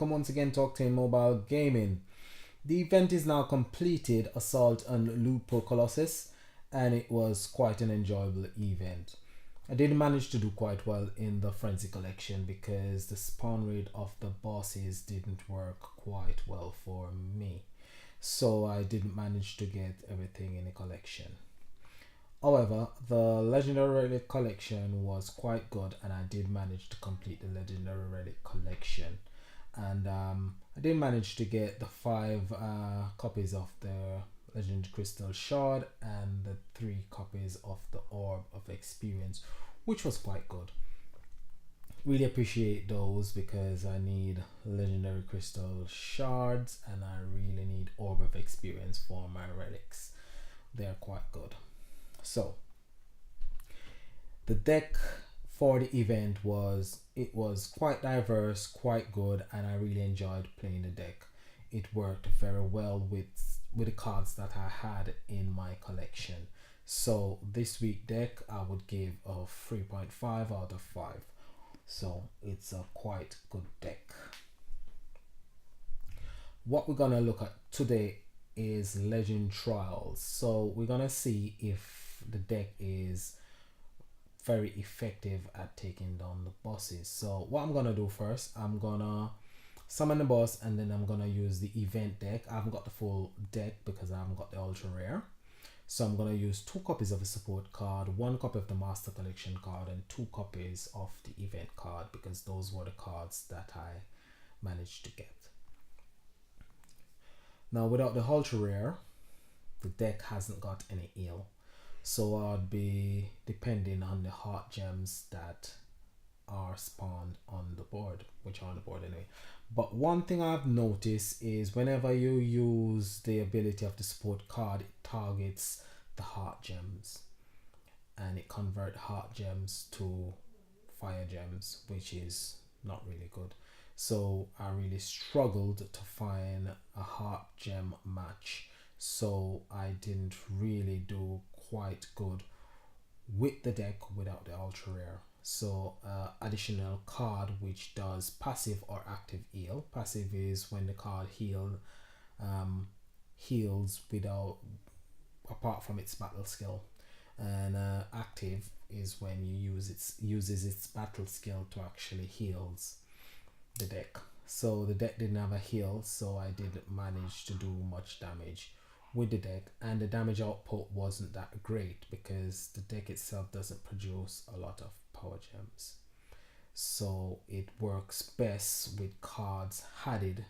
welcome once again to Octane Mobile Gaming. The event is now completed, Assault on Lupo Colossus, and it was quite an enjoyable event. I did manage to do quite well in the Frenzy collection because the spawn rate of the bosses didn't work quite well for me. So I didn't manage to get everything in the collection. However, the Legendary Relic collection was quite good and I did manage to complete the Legendary Relic collection. And I did manage to get the 5 copies of the Legend Crystal Shard and the 3 copies of the Orb of Experience, which was quite good. Really appreciate those because I need Legendary Crystal Shards and I really need Orb of Experience for my relics. They're quite good. So the deck for the event was quite diverse, quite good, and I really enjoyed playing the deck. It worked very well with the cards that I had in my collection. So this week deck I would give a 3.5 out of 5. So it's a quite good deck. What we're gonna look at today is Legend Trials. So we're gonna see if the deck is very effective at taking down the bosses. So what I'm gonna do first, I'm gonna summon the boss and then I'm gonna use the event deck. I haven't got the full deck because I haven't got the ultra rare. So I'm gonna use 2 copies of a support card, 1 copy of the master collection card, and 2 copies of the event card because those were the cards that I managed to get. Now without the ultra rare, the deck hasn't got any heal. So I'd be depending on the heart gems that are spawned on the board, which are on the board anyway. But one thing I've noticed is whenever you use the ability of the support card, it targets the heart gems and it converts heart gems to fire gems, which is not really good. So I really struggled to find a heart gem match, so I didn't really do quite good with the deck without the ultra rare. So additional card which does passive or active heal. Passive is when the card heals without, apart from its battle skill, and active is when you uses its battle skill to actually heals the deck. So the deck didn't have a heal, so I didn't manage to do much damage with the deck, and the damage output wasn't that great because the deck itself doesn't produce a lot of power gems. So it works best with cards added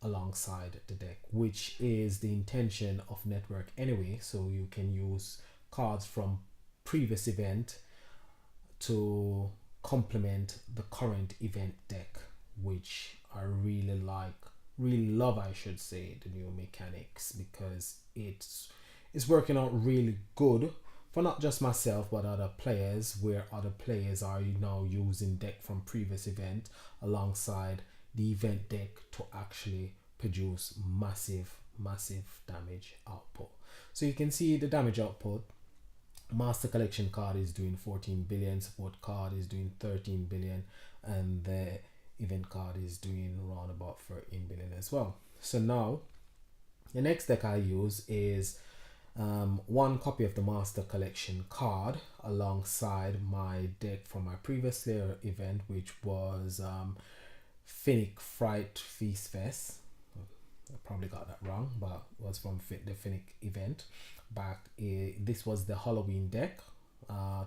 alongside the deck, which is the intention of Network anyway. So you can use cards from previous event to complement the current event deck, which I really love, I should say, the new mechanics, because it's working out really good for not just myself but other players, where other players are now using deck from previous event alongside the event deck to actually produce massive damage output. So you can see the damage output. Master collection card is doing 14 billion, support card is doing 13 billion, and the event card is doing around about 13 billion as well. So now the next deck I use is 1 copy of the master collection card alongside my deck from my previous layer event, which was Finnick Fright Feast Fest. I probably got that wrong, but it was from the Finnick event back. This was the Halloween deck,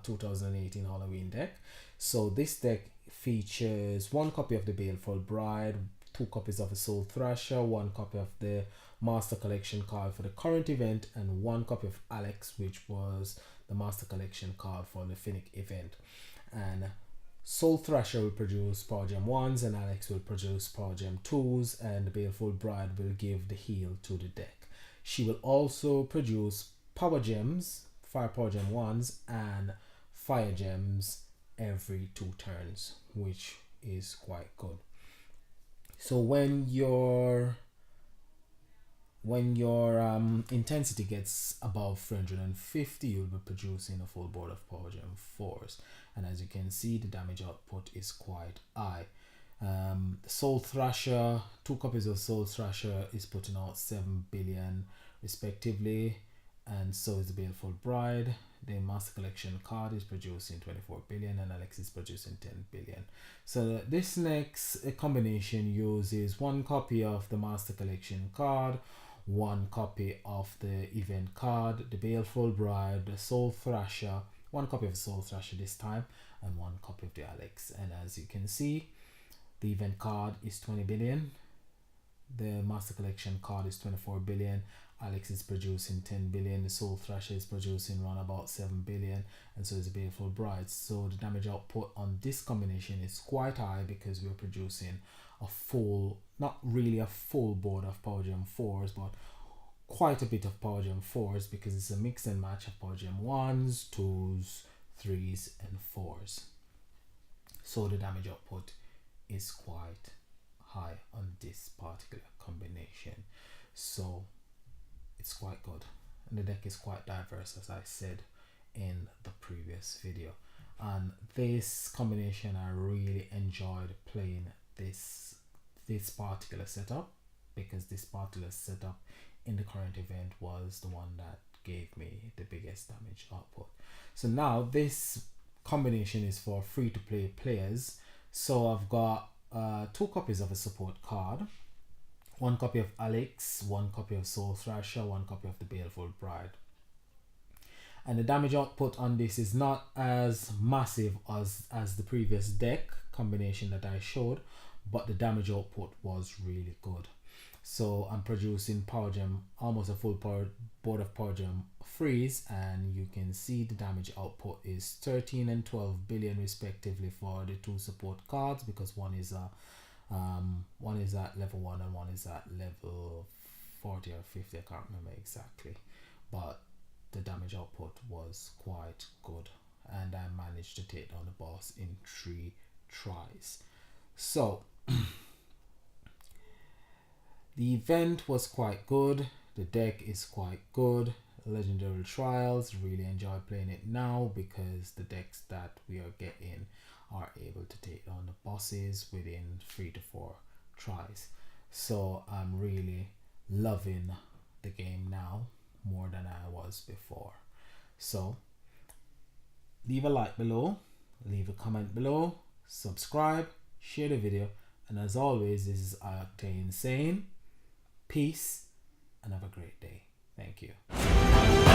2018 Halloween deck. So this deck features 1 copy of the Baleful Bride, 2 copies of the Soul Thrasher, 1 copy of the Master Collection card for the current event, and 1 copy of Alex, which was the Master Collection card for the Finnick event. And Soul Thrasher will produce Power Gem 1s and Alex will produce Power Gem 2s, and the Baleful Bride will give the heal to the deck. She will also produce Power Gems, 5 Power Gem 1s and Fire Gems every 2 turns, which is quite good. So when your intensity gets above 350, you'll be producing a full board of Power Gem 4s, and as you can see, the damage output is quite high. Soul Thrasher, 2 copies of Soul Thrasher is putting out 7 billion respectively, and so is the Baleful Bride. The Master Collection card is producing 24 billion and Alex is producing 10 billion. So this next combination uses 1 copy of the Master Collection card, 1 copy of the event card, the Baleful Bride, the Soul Thrasher, 1 copy of Soul Thrasher this time, and 1 copy of the Alex. And as you can see, the event card is 20 billion. The Master Collection card is 24 billion. Alex is producing 10 billion. The Soul Thrasher is producing around about 7 billion. And so is the Baleful Bride. So the damage output on this combination is quite high because we're producing a full, not really a full board of Power Gem 4s, but quite a bit of Power Gem 4s because it's a mix and match of Power Gem 1s, 2s, 3s, and 4s. So the damage output is quite high on this particular combination, so it's quite good, and the deck is quite diverse, as I said in the previous video. And this combination, I really enjoyed playing this particular setup because this particular setup in the current event was the one that gave me the biggest damage output. So now this combination is for free to play players. So I've got 2 copies of a support card, 1 copy of Alex, 1 copy of Soul Thrasher, 1 copy of the Baleful Bride. And the damage output on this is not as massive as the previous deck combination that I showed, but the damage output was really good. So I'm producing Power Gem, almost a full board of Power Gem freeze, and you can see the damage output is 13 and 12 billion respectively for the 2 support cards, because one is at level 1 and one is at level 40 or 50, I can't remember exactly, but the damage output was quite good and I managed to take down the boss in 3 tries. So the event was quite good, the deck is quite good. Legendary Trials, really enjoy playing it now because the decks that we are getting are able to take down the bosses within 3 to 4 tries. So I'm really loving the game now more than I was before. So leave a like below, leave a comment below, subscribe, share the video, and as always, this is Octane saying peace and have a great day. Thank you.